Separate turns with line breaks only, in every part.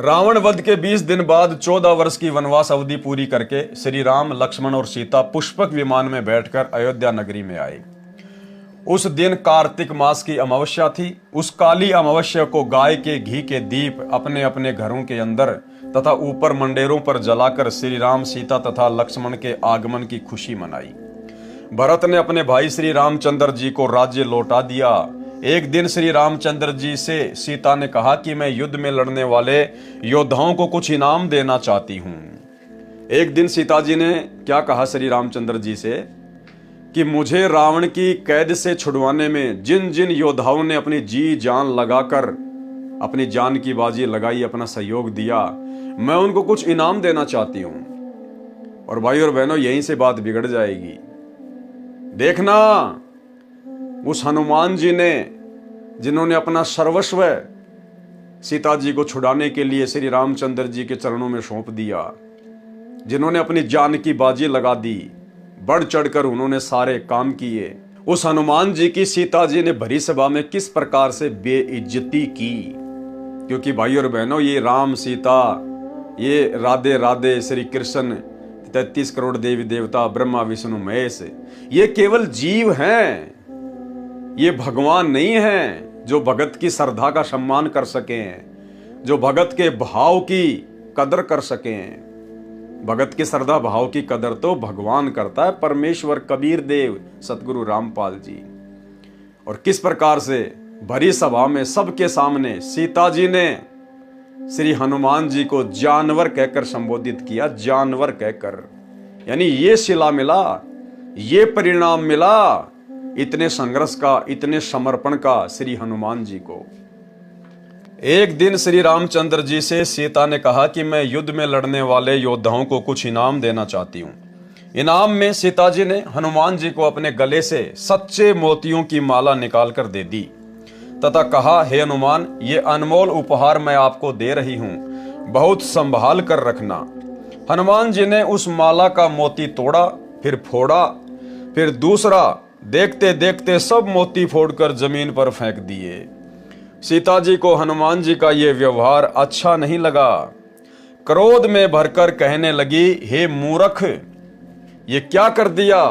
रावण वध के 20 दिन बाद 14 वर्ष की वनवास अवधि पूरी करके श्री राम, लक्ष्मण और सीता पुष्पक विमान में बैठकर अयोध्या नगरी में आए। उस दिन कार्तिक मास की अमावस्या थी। उस काली अमावस्या को गाय के घी के दीप अपने अपने घरों के अंदर तथा ऊपर मंडेरों पर जलाकर श्री राम, सीता तथा लक्ष्मण के आगमन की खुशी मनाई। भरत ने अपने भाई श्री रामचंद्र जी को राज्य लौटा दिया। एक दिन श्री रामचंद्र जी से सीता ने कहा कि मैं युद्ध में लड़ने वाले योद्धाओं को कुछ इनाम देना चाहती हूं। एक दिन सीता जी ने क्या कहा श्री रामचंद्र जी से कि मुझे रावण की कैद से छुड़वाने में जिन जिन योद्धाओं ने अपनी जी जान लगाकर अपनी जान की बाजी लगाई, अपना सहयोग दिया, मैं उनको कुछ इनाम देना चाहती हूं। और भाई और बहनों, यहीं से बात बिगड़ जाएगी। देखना, उस हनुमान जी ने, जिन्होंने अपना सर्वस्व सीता जी को छुड़ाने के लिए श्री रामचंद्र जी के चरणों में सौंप दिया, जिन्होंने अपनी जान की बाजी लगा दी, बढ़ चढ़कर उन्होंने सारे काम किए, उस हनुमान जी की सीता जी ने भरी सभा में किस प्रकार से बेइज्जती की। क्योंकि भाई और बहनों, ये राम सीता, ये राधे राधे श्री कृष्ण, 33 करोड़ देवी देवता, ब्रह्मा विष्णु महेश, ये केवल जीव हैं, ये भगवान नहीं हैं जो भगत की श्रद्धा का सम्मान कर सकें, जो भगत के भाव की कदर कर सकें। भगत की श्रद्धा भाव की कदर तो भगवान करता है, परमेश्वर कबीर देव सतगुरु रामपाल जी। और किस प्रकार से भरी सभा में सबके सामने सीता जी ने श्री हनुमान जी को जानवर कहकर संबोधित किया, जानवर कहकर। यानी ये सिला मिला, ये परिणाम मिला इतने संघर्ष का, इतने समर्पण का श्री हनुमान जी को। एक दिन श्री रामचंद्र जी से सीता ने कहा कि मैं युद्ध में लड़ने वाले योद्धाओं को कुछ इनाम देना चाहती हूँ। इनाम में सीता जी ने हनुमान जी को अपने गले से सच्चे मोतियों की माला निकालकर दे दी तथा कहा, हे हनुमान, ये अनमोल उपहार मैं आपको दे रही हूँ, बहुत संभाल कर रखना। हनुमान जी ने उस माला का मोती तोड़ा, फिर फोड़ा, फिर दूसरा। देखते देखते सब मोती फोड़कर जमीन पर फेंक दिए। सीता जी को हनुमान जी का यह व्यवहार अच्छा नहीं लगा। क्रोध में भरकर कहने लगी, हे मूर्ख, ये क्या कर दिया?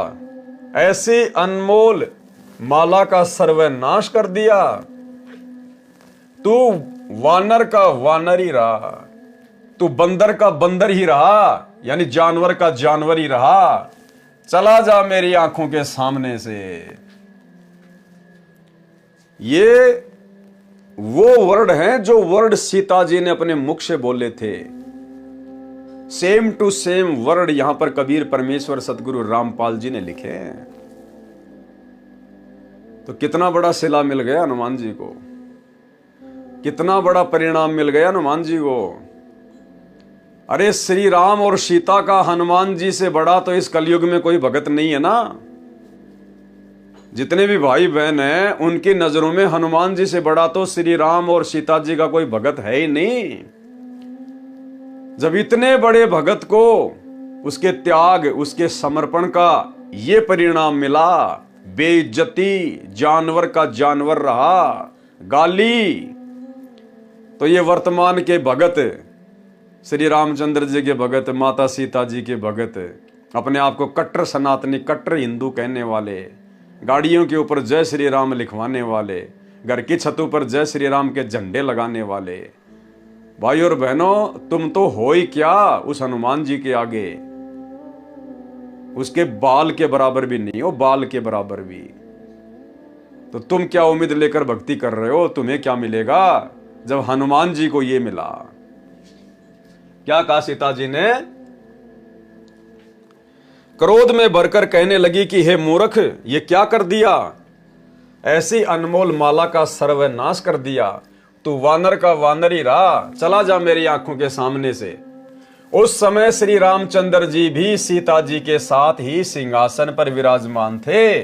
ऐसी अनमोल माला का सर्वनाश कर दिया। तू वानर का वानर ही रहा, तू बंदर का बंदर ही रहा, यानी जानवर का जानवर ही रहा। चला जा मेरी आंखों के सामने से। ये वो वर्ड हैं जो वर्ड सीता जी ने अपने मुख से बोले थे। सेम टू सेम वर्ड यहां पर कबीर परमेश्वर सतगुरु रामपाल जी ने लिखे हैं। तो कितना बड़ा सिला मिल गया हनुमान जी को, कितना बड़ा परिणाम मिल गया हनुमान जी को। अरे श्री राम और सीता का हनुमान जी से बड़ा तो इस कलयुग में कोई भगत नहीं है ना। जितने भी भाई बहन हैं उनकी नजरों में हनुमान जी से बड़ा तो श्री राम और सीता जी का कोई भगत है ही नहीं। जब इतने बड़े भगत को उसके त्याग, उसके समर्पण का ये परिणाम मिला, बेइज्जती, जानवर का जानवर रहा, गाली, तो ये वर्तमान के भगत, श्री रामचंद्र जी के भगत, माता सीता जी के भगत, अपने आप को कट्टर सनातनी, कट्टर हिंदू कहने वाले, गाड़ियों के ऊपर जय श्री राम लिखवाने वाले, घर की छतों पर जय श्री राम के झंडे लगाने वाले, भाई और बहनों, तुम तो हो ही क्या उस हनुमान जी के आगे। उसके बाल के बराबर भी नहीं हो, बाल के बराबर भी। तो तुम क्या उम्मीद लेकर भक्ति कर रहे हो? तुम्हें क्या मिलेगा जब हनुमान जी को ये मिला? क्या कहा सीता जी ने? क्रोध में भरकर कहने लगी कि हे मूर्ख, ये क्या कर दिया? ऐसी अनमोल माला का सर्वनाश कर दिया। तू वानर का वानर ही रहा, चला जा मेरी आंखों के सामने से। उस समय श्री रामचंद्र जी भी सीता जी के साथ ही सिंहासन पर विराजमान थे।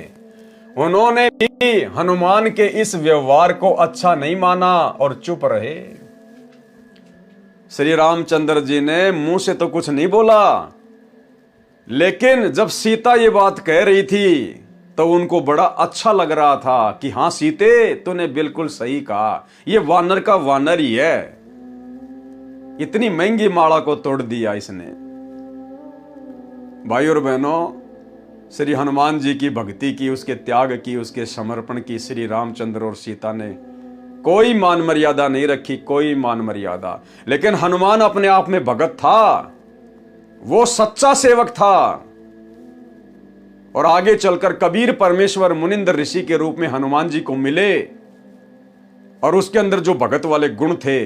उन्होंने भी हनुमान के इस व्यवहार को अच्छा नहीं माना और चुप रहे। श्री रामचंद्र जी ने मुंह से तो कुछ नहीं बोला, लेकिन जब सीता ये बात कह रही थी तो उनको बड़ा अच्छा लग रहा था कि हाँ सीते, तूने बिल्कुल सही कहा, ये वानर का वानर ही है। इतनी महंगी माला को तोड़ दिया इसने। भाई और बहनों, श्री हनुमान जी की भक्ति की, उसके त्याग की, उसके समर्पण की श्री रामचंद्र और सीता ने कोई मान मर्यादा नहीं रखी, कोई मान मर्यादा। लेकिन हनुमान अपने आप में भगत था, वो सच्चा सेवक था। और आगे चलकर कबीर परमेश्वर मुनिंद्र ऋषि के रूप में हनुमान जी को मिले, और उसके अंदर जो भगत वाले गुण थे,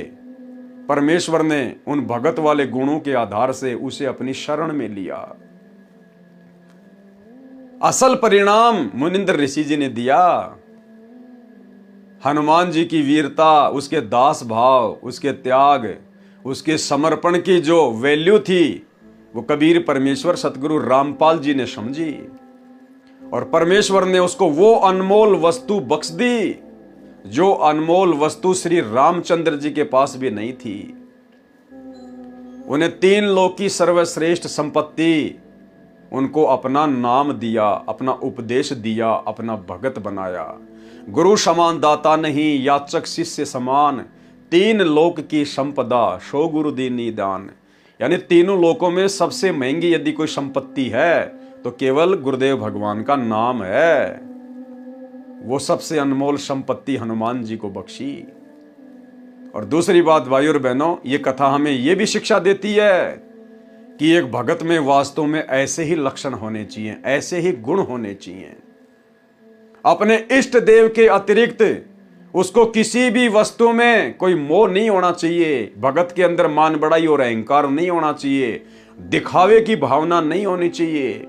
परमेश्वर ने उन भगत वाले गुणों के आधार से उसे अपनी शरण में लिया। असल परिणाम मुनिंद्र ऋषि जी ने दिया। हनुमान जी की वीरता, उसके दास भाव, उसके त्याग, उसके समर्पण की जो वैल्यू थी, वो कबीर परमेश्वर सतगुरु रामपाल जी ने समझी, और परमेश्वर ने उसको वो अनमोल वस्तु बख्श दी जो अनमोल वस्तु श्री रामचंद्र जी के पास भी नहीं थी। उन्हें 3 लोक की सर्वश्रेष्ठ संपत्ति, उनको अपना नाम दिया, अपना उपदेश दिया, अपना भगत बनाया। गुरु समान दाता नहीं, याचक शिष्य समान, 3 लोक की संपदा, सो गुरु दीनी दान। यानी तीनों लोकों में सबसे महंगी यदि कोई संपत्ति है तो केवल गुरुदेव भगवान का नाम है। वो सबसे अनमोल संपत्ति हनुमान जी को बख्शी। और दूसरी बात भाई और बहनों, ये कथा हमें ये भी शिक्षा देती है कि एक भगत में वास्तव में ऐसे ही लक्षण होने चाहिए, ऐसे ही गुण होने चाहिए। अपने इष्ट देव के अतिरिक्त उसको किसी भी वस्तु में कोई मोह नहीं होना चाहिए। भगत के अंदर मान बढ़ाई और अहंकार नहीं होना चाहिए। दिखावे की भावना नहीं होनी चाहिए।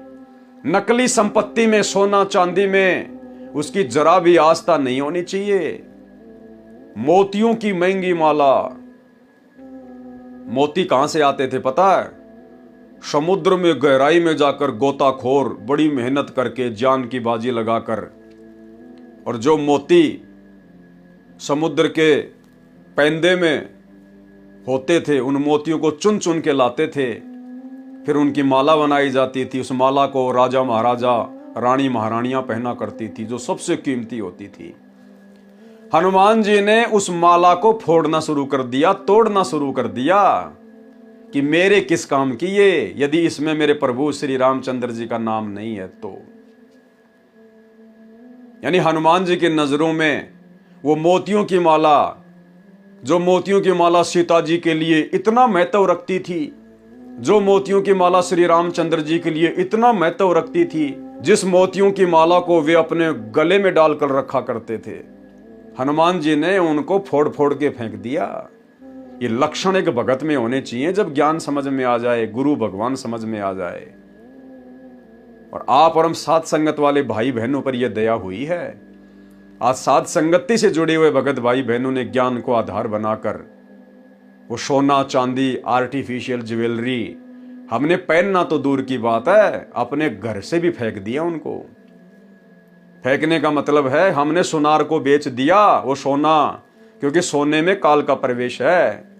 नकली संपत्ति में, सोना चांदी में उसकी जरा भी आस्था नहीं होनी चाहिए। मोतियों की महंगी माला, मोती कहां से आते थे पता है? समुद्र में गहराई में जाकर गोताखोर बड़ी मेहनत करके जान की बाजी लगाकर, और जो मोती समुद्र के पैंदे में होते थे उन मोतियों को चुन चुन के लाते थे, फिर उनकी माला बनाई जाती थी। उस माला को राजा महाराजा, रानी महारानियां पहना करती थी, जो सबसे कीमती होती थी। हनुमान जी ने उस माला को फोड़ना शुरू कर दिया, तोड़ना शुरू कर दिया कि मेरे किस काम की ये, यदि इसमें मेरे प्रभु श्री रामचंद्र जी का नाम नहीं है तो। यानी हनुमान जी की नजरों में वो मोतियों की माला, जो मोतियों की माला सीता जी के लिए इतना महत्व रखती थी, जो मोतियों की माला श्री रामचंद्र जी के लिए इतना महत्व रखती थी, जिस मोतियों की माला को वे अपने गले में डालकर रखा करते थे, हनुमान जी ने उनको फोड़ फोड़ के फेंक दिया। ये लक्षण एक भगत में होने चाहिए। जब ज्ञान समझ में आ जाए, गुरु भगवान समझ में आ जाए, और आप और हम साथ संगत वाले भाई बहनों पर यह दया हुई है। आज साथ संगति से जुड़े हुए भगत भाई बहनों ने ज्ञान को आधार बनाकर वो सोना चांदी, आर्टिफिशियल ज्वेलरी हमने पहनना तो दूर की बात है, अपने घर से भी फेंक दिया उनको। फेंकने का मतलब है हमने सुनार को बेच दिया वो सोना, क्योंकि सोने में काल का प्रवेश है।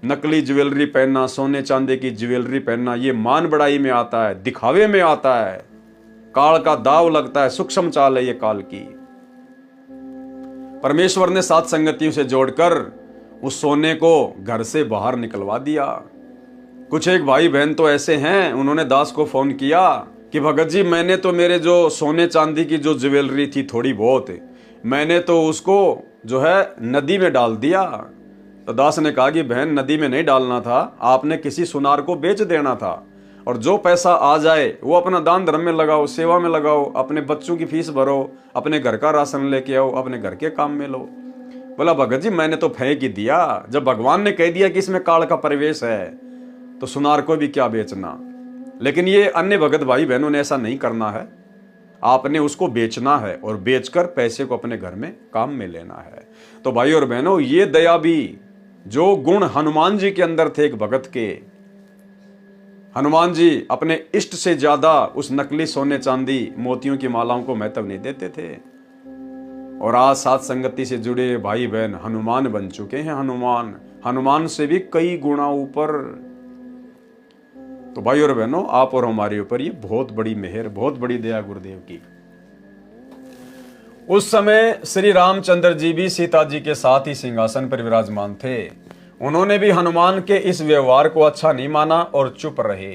नकली ज्वेलरी पहनना, सोने चांदी की ज्वेलरी पहनना, ये मान बढ़ाई में आता है, दिखावे में आता है, काल का दाव लगता है, सूक्ष्म चाल है ये काल की। परमेश्वर ने सात संगतियों से जोड़कर उस सोने को घर से बाहर निकलवा दिया। कुछ एक भाई बहन तो ऐसे हैं, उन्होंने दास को फोन किया कि भगत जी मैंने तो मेरे जो सोने चांदी की जो ज्वेलरी थी थोड़ी बहुत, मैंने तो उसको जो है नदी में डाल दिया। तो दास ने कहा कि बहन नदी में नहीं डालना था, आपने किसी सुनार को बेच देना था, और जो पैसा आ जाए वो अपना दान धर्म में लगाओ, सेवा में लगाओ, अपने बच्चों की फीस भरो, अपने घर का राशन लेके आओ, अपने घर के काम में लो। बोला भगत जी मैंने तो फेंक ही दिया, जब भगवान ने कह दिया कि इसमें काल का प्रवेश है तो सुनार को भी क्या बेचना। लेकिन ये अन्य भगत भाई बहनों ने ऐसा नहीं करना है, आपने उसको बेचना है और बेचकर पैसे को अपने घर में काम में लेना है। तो भाई और बहनों, ये दया भी जो गुण हनुमान जी के अंदर थे एक भगत के, हनुमान जी अपने इष्ट से ज्यादा उस नकली सोने चांदी मोतियों की मालाओं को महत्व नहीं देते थे। और आज साथ संगति से जुड़े भाई बहन हनुमान बन चुके हैं। हनुमान से भी कई गुना ऊपर। तो भाई और बहनों, आप और हमारे ऊपर ये बहुत बड़ी मेहर, बहुत बड़ी दया गुरुदेव की। उस समय श्री रामचंद्र जी भी सीता जी के साथ ही सिंहासन पर विराजमान थे। उन्होंने भी हनुमान के इस व्यवहार को अच्छा नहीं माना और चुप रहे।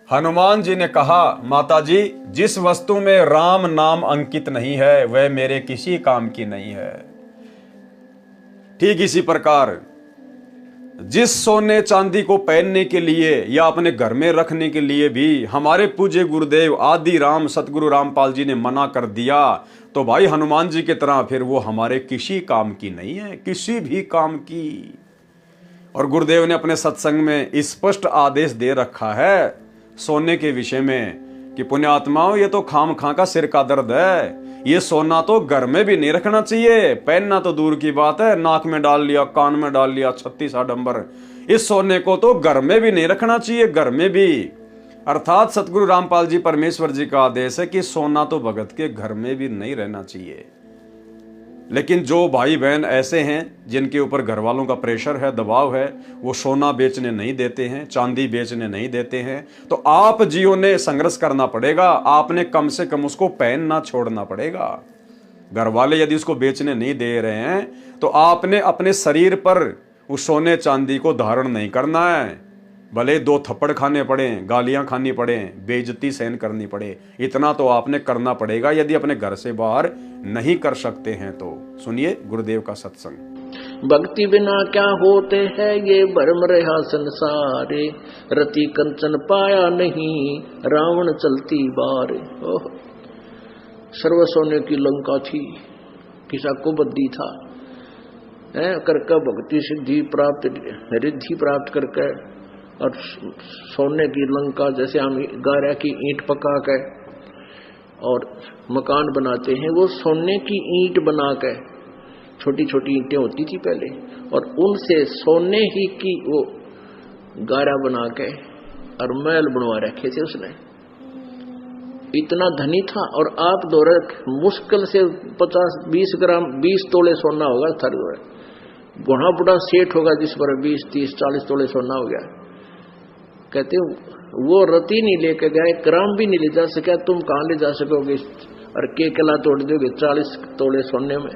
हनुमान जी ने कहा, माता जी, जिस वस्तु में राम नाम अंकित नहीं है वह मेरे किसी काम की नहीं है। ठीक इसी प्रकार जिस सोने चांदी को पहनने के लिए या अपने घर में रखने के लिए भी हमारे पूज्य गुरुदेव आदि राम सतगुरु रामपाल जी ने मना कर दिया, तो भाई हनुमान जी की तरह फिर वो हमारे किसी काम की नहीं है, किसी भी काम की। और गुरुदेव ने अपने सत्संग में स्पष्ट आदेश दे रखा है सोने के विषय में कि पुण्यात्माओं, ये तो खाम खा का सिर का दर्द है। ये सोना तो घर में भी नहीं रखना चाहिए, पहनना तो दूर की बात है, नाक में डाल लिया, कान में डाल लिया, 36 आडंबर। इस सोने को तो घर में भी नहीं रखना चाहिए, घर में भी। अर्थात सतगुरु रामपाल जी परमेश्वर जी का आदेश है कि सोना तो भगत के घर में भी नहीं रहना चाहिए। लेकिन जो भाई बहन ऐसे हैं जिनके ऊपर घर वालों का प्रेशर है, दबाव है, वो सोना बेचने नहीं देते हैं, चांदी बेचने नहीं देते हैं, तो आप जियो ने संघर्ष करना पड़ेगा। आपने कम से कम उसको पहनना छोड़ना पड़ेगा। घर वाले यदि उसको बेचने नहीं दे रहे हैं तो आपने अपने शरीर पर उस सोने चांदी को धारण नहीं करना है। भले 2 थप्पड़ खाने पड़े, गालियां खानी पड़े, बेइज्जती सहन करनी पड़े, इतना तो आपने करना पड़ेगा यदि अपने घर से बाहर नहीं कर सकते हैं तो। सुनिए गुरुदेव का सत्संग।
भक्ति बिना क्या होते हैं ये भरम रहा संसारे, रति कंचन पाया नहीं रावण चलती बार। सर्व सोने की लंका थी, किसा को बद्दी था, करके भक्ति सिद्धि प्राप्त रिद्धि प्राप्त करके और सोने की लंका, जैसे हम गारा की ईंट पका कर और मकान बनाते हैं, वो सोने की ईंट बना कर, छोटी छोटी ईंटें होती थी पहले, और उनसे सोने ही की वो गारा बना के और महल बनवा रखे थे उसने। इतना धनी था। और आप दौरे मुश्किल से 50-20 ग्राम 20 तोले सोना होगा थर, बड़ा बड़ा सेठ होगा जिस पर 20-30-40 तोले सोना हो गया। कहते वो रति नहीं लेके गए, ग्राम भी नहीं ले जा सका, तुम कहां ले जा सकोगे और के कला तोड़ दोगे 40 तोले सोने में।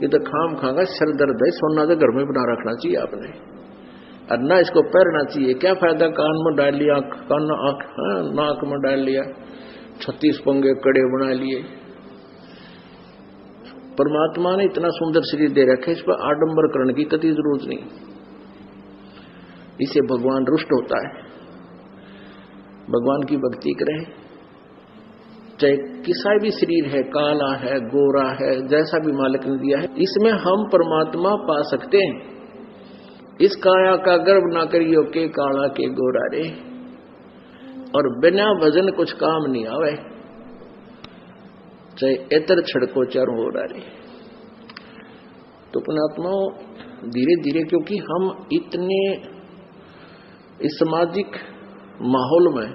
ये तो खाम खागा सर दर्द है। सोना तो घर में बना रखना चाहिए आपने, और ना इसको पहनना चाहिए। क्या फायदा, कान में डाल लिया, कान नाक में डाल लिया, 36 पंगे कड़े बना लिए। परमात्मा ने इतना सुंदर शरीर दे रखे, इस पर आडंबर करने की कतई जरूरत नहीं। इसे भगवान रुष्ट होता है। भगवान की भक्ति करें, चाहे किसा भी शरीर है, काला है, गोरा है, जैसा भी मालिक ने दिया है, इसमें हम परमात्मा पा सकते हैं। इस काया का गर्व ना करियो के काला के गोरा रे, और बिना भजन कुछ काम नहीं आवे, चाहे एतर छड़को चारों हो रे। तो पुण्यात्माओं धीरे धीरे, क्योंकि हम इतने इस सामाजिक माहौल में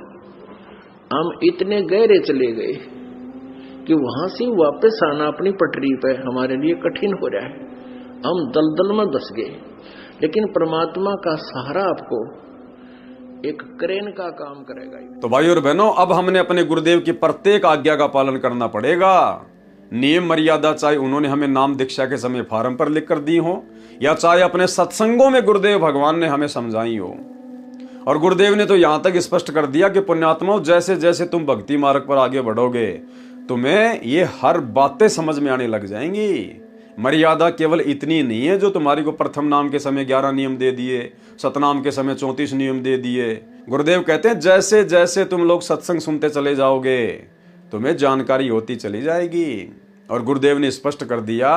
हम इतने गहरे चले गए कि वहां से वापस आना अपनी पटरी पे हमारे लिए कठिन हो रहा है। हम दलदल में धस गए। लेकिन परमात्मा का सहारा आपको एक क्रेन का काम करेगा।
तो भाई और बहनों, अब हमने अपने गुरुदेव की प्रत्येक आज्ञा का पालन करना पड़ेगा। नियम मर्यादा चाहे उन्होंने हमें नाम दीक्षा के समय फार्म पर लिख कर दी हो, या चाहे अपने सत्संगों में गुरुदेव भगवान ने हमें समझाई हो। और गुरुदेव ने तो यहां तक स्पष्ट कर दिया कि पुण्यात्माओं, जैसे जैसे तुम भक्ति मार्ग पर आगे बढ़ोगे तुम्हें ये हर बातें समझ में आने लग जाएंगी। मर्यादा केवल इतनी नहीं है जो तुम्हारी को प्रथम नाम के समय 11 नियम दे दिए, सतनाम के समय 34 नियम दे दिए। गुरुदेव कहते हैं जैसे जैसे तुम लोग सत्संग सुनते चले जाओगे तुम्हें जानकारी होती चली जाएगी। और गुरुदेव ने स्पष्ट कर दिया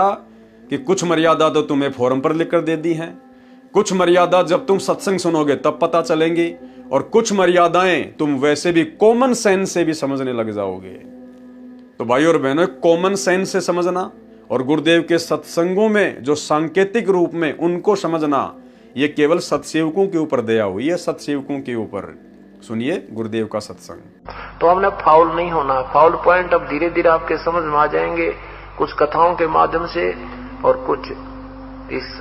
कि कुछ मर्यादा तो तुम्हें फोरम पर लिख कर दे दी है, कुछ मर्यादा जब तुम सत्संग सुनोगे तब पता चलेंगी, और कुछ मर्यादाएं तुम वैसे भी कॉमन सेंस से भी समझने लग जाओगे। तो भाई और बहनों, कॉमन सेंस से समझना और गुरुदेव के सत्संगों में जो सांकेतिक रूप में उनको समझना, ये केवल सत्सेवकों के ऊपर दया हुई है, सत्सेवकों के ऊपर। सुनिए गुरुदेव का सत्संग।
तो हमने फाउल नहीं होना। फाउल पॉइंट अब धीरे धीरे आपके समझ में आ जाएंगे, कुछ कथाओं के माध्यम से और कुछ इस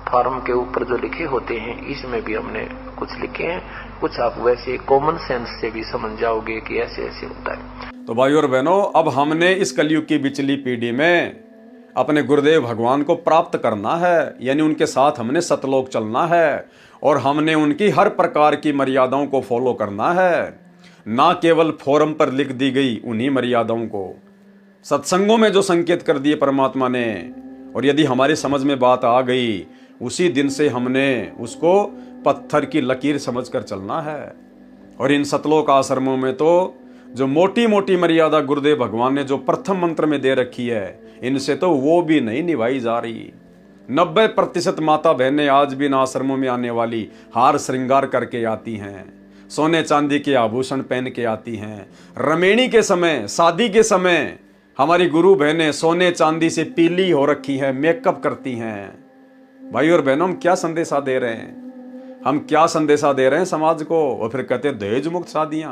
फार्म के ऊपर जो लिखे होते हैं इसमें भी हमने कुछ लिखे हैं। कुछ आप वैसे कॉमन सेंस से भी समझ जाओगे कि ऐसे ऐसे होता है।
तो भाई और बहनों, अब हमने इस कलयुग की बिचली पीढ़ी में अपने गुरुदेव भगवान को प्राप्त करना है, यानी उनके साथ हमने सतलोक चलना है और हमने उनकी हर प्रकार की मर्यादाओं को फॉलो करना है, ना केवल फोरम पर लिख दी गई उन्हीं मर्यादाओं को, सत्संगों में जो संकेत कर दिए परमात्मा ने। और यदि हमारी समझ में बात आ गई, उसी दिन से हमने उसको पत्थर की लकीर समझकर चलना है। और इन सतलोक आश्रमों में तो जो मोटी मोटी मर्यादा गुरुदेव भगवान ने जो प्रथम मंत्र में दे रखी है, इनसे तो वो भी नहीं निभाई जा रही। 90% माता बहनें आज भी इन आश्रमों में आने वाली हार श्रृंगार करके आती हैं, सोने चांदी के आभूषण पहन के आती हैं। रमेणी के समय, शादी के समय हमारी गुरु बहनें सोने चांदी से पीली हो रखी हैं, मेकअप करती हैं। भाई और बहनों, हम क्या संदेशा दे रहे हैं? हम क्या संदेशा दे रहे हैं समाज को? और फिर कहते हैं दहेज मुक्त शादियां।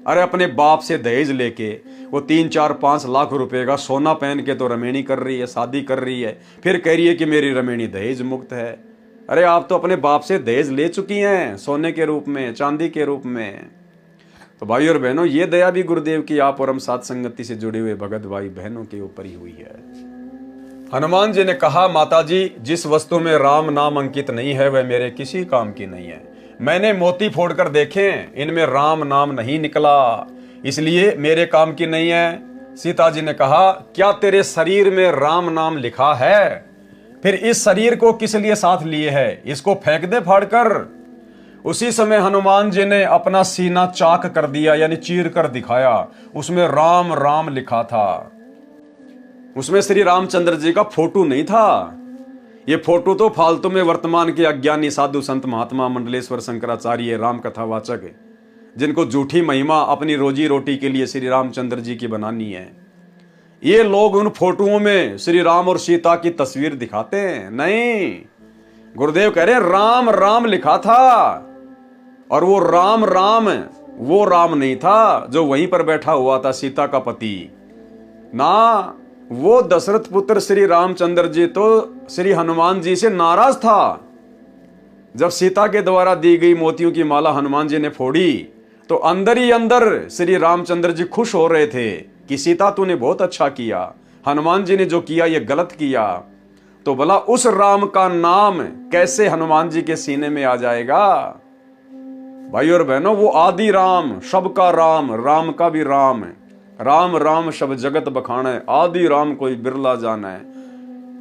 अरे अपने बाप से दहेज लेके वो 3, 4, 5 लाख रुपए का सोना पहन के तो रमेणी कर रही है, शादी कर रही है, फिर कह रही है कि मेरी रमेणी दहेज मुक्त है। अरे आप तो अपने बाप से दहेज ले चुकी हैं, सोने के रूप में, चांदी के रूप में। तो भाई और बहनों, ये दया भी गुरुदेव की आप और हम साथ संगति से जुड़े हुए भगत भाई बहनों के ऊपर ही हुई है। हनुमान जी ने कहा, माता जी, जिस वस्तु में राम नाम अंकित नहीं है वह मेरे किसी काम की नहीं है। मैंने मोती फोड़कर देखे, इनमें राम नाम नहीं निकला, इसलिए मेरे काम की नहीं है। सीता जी ने कहा, क्या तेरे शरीर में राम नाम लिखा है? फिर इस शरीर को किस लिए साथ लिए है? इसको फेंक दे फाड़कर। उसी समय हनुमान जी ने अपना सीना चाक कर दिया, यानी चीर कर दिखाया। उसमें राम राम लिखा था। उसमें श्री रामचंद्र जी का फोटो नहीं था। ये फोटो तो फालतू में वर्तमान के अज्ञानी साधु संत महात्मा मंडलेश्वर शंकराचार्य राम कथावाचक, जिनको झूठी महिमा अपनी रोजी रोटी के लिए श्री रामचंद्र जी की बनानी है, ये लोग उन फोटोओं में श्री राम और सीता की तस्वीर दिखाते हैं। नहीं, गुरुदेव कह रहे हैं राम राम लिखा था। और वो राम राम वो राम नहीं था जो वहीं पर बैठा हुआ था, सीता का पति ना। वो दशरथ पुत्र श्री रामचंद्र जी तो श्री हनुमान जी से नाराज था। जब सीता के द्वारा दी गई मोतियों की माला हनुमान जी ने फोड़ी, तो अंदर ही अंदर श्री रामचंद्र जी खुश हो रहे थे कि सीता तूने बहुत अच्छा किया, हनुमान जी ने जो किया ये गलत किया। तो भला उस राम का नाम कैसे हनुमान जी के सीने में आ जाएगा? भाई और बहनों, वो आदि राम, सबका राम, राम का भी राम, राम राम शब जगत बखाने, आदि राम कोई बिरला जाना है।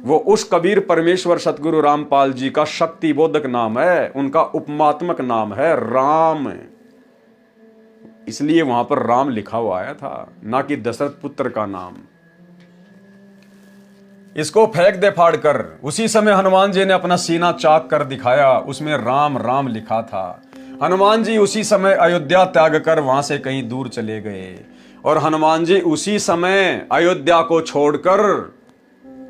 वो उस कबीर परमेश्वर सतगुरु रामपाल जी का शक्ति बोधक नाम है, उनका उपमात्मक नाम है राम। इसलिए वहां पर राम लिखा हुआ आया था, ना कि दशरथ पुत्र का नाम। इसको फेंक दे फाड़ कर। उसी समय हनुमान जी ने अपना सीना चाक कर दिखाया, उसमें राम राम लिखा था। हनुमान जी उसी समय अयोध्या त्याग कर वहां से कहीं दूर चले गए। और हनुमान जी उसी समय अयोध्या को छोड़कर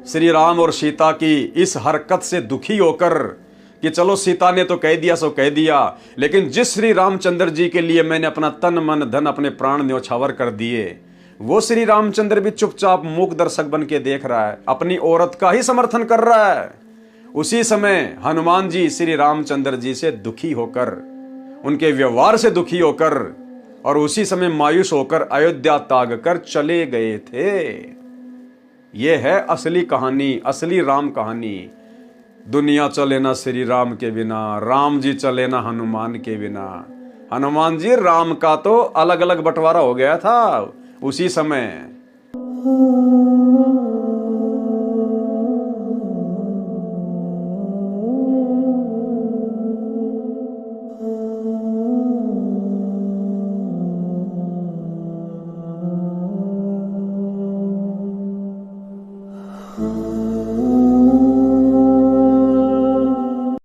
श्री राम और सीता की इस हरकत से दुखी होकर कि चलो सीता ने तो कह दिया सो कह दिया, लेकिन जिस श्री रामचंद्र जी के लिए मैंने अपना तन मन धन अपने प्राण न्योछावर कर दिए, वो श्री रामचंद्र भी चुपचाप मूक दर्शक बन के देख रहा है, अपनी औरत का ही समर्थन कर रहा है। उसी समय हनुमान जी श्री रामचंद्र जी से दुखी होकर, उनके व्यवहार से दुखी होकर, और उसी समय मायूस होकर अयोध्या त्याग कर चले गए थे। यह है असली कहानी, असली राम कहानी। दुनिया चले ना श्री राम के बिना, राम जी चले ना हनुमान के बिना। हनुमान जी राम का तो अलग अलग बंटवारा हो गया था उसी समय।